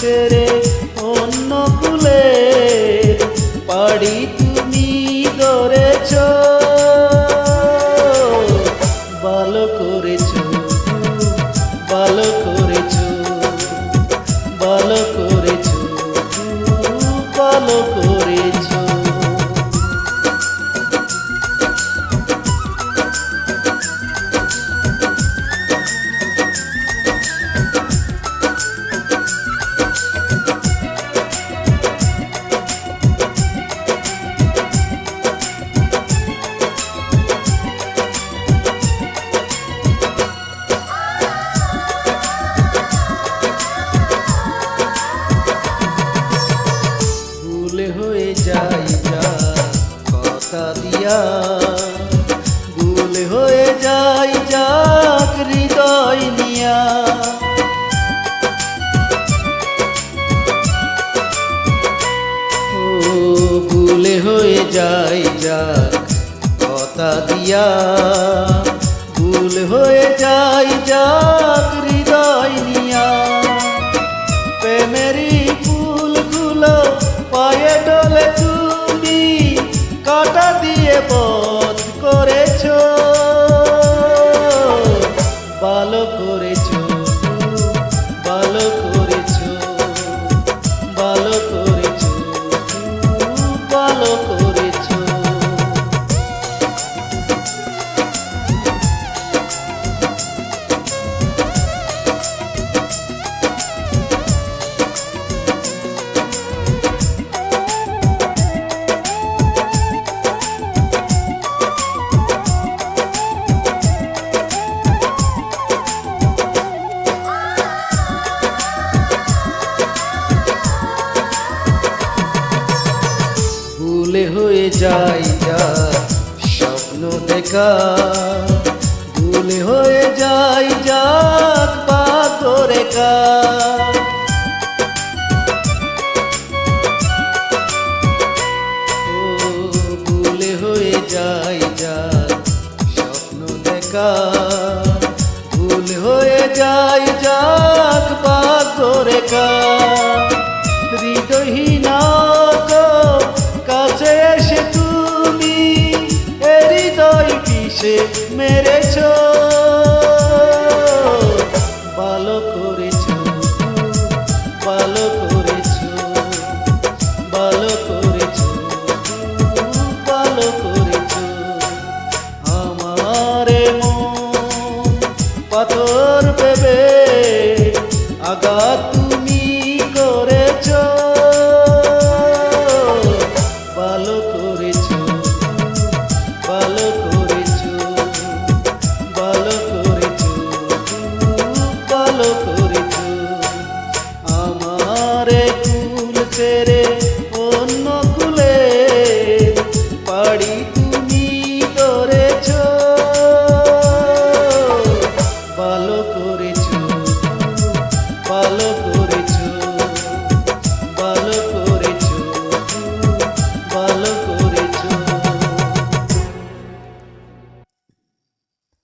ছেড়ে অন্য কুলে পাড়ি তুমি ধরেছ। ভালো করেছ, ভালো করেছ, ভালো করেছ, ভালো করেছ। হয়ে যাই যা কথা দিয়া, ভুল হয়ে যাই যাক হৃদয় নিয়া। ও ভুলে হয়ে যাই যাক কথা দিয়া, ভুল হয়ে যাই যাক হৃদয় নিয়া। প্রেমেরই ফুলগুলো পায়ে ডলে তুমি কাঁটা দিয়ে বধ করেছ। ভালো করেছ, ভালো করেছ, ভালো করেছ, ভালো করেছ। ভুলে হয়ে যাই যা স্বপ্ন দেখা, ভুলে হয়ে যাই যাক ভাগ্য রেখা। ও ভুলে হয়ে যাই যাক স্বপ্ন দেখা, ভুল হয়ে যাই যাক ভাগ্য রেখা। হৃদয়হীনা কাছে এসে তুমি হৃদয় বিষে মেরেছ। ভালো করেছ, ভালো করেছ, ভালো করেছ, ভালো করেছ। আমারে মন পাথর ভেবে আঘাত তুমি করেছ। ভালো করেছ, ভালো করেছ, ভালো করেছ, ভালো করেছ। আমারে কুল ছেড়ে অন্য কুলে পাড়ি তুমি ধরেছ। ভালো করে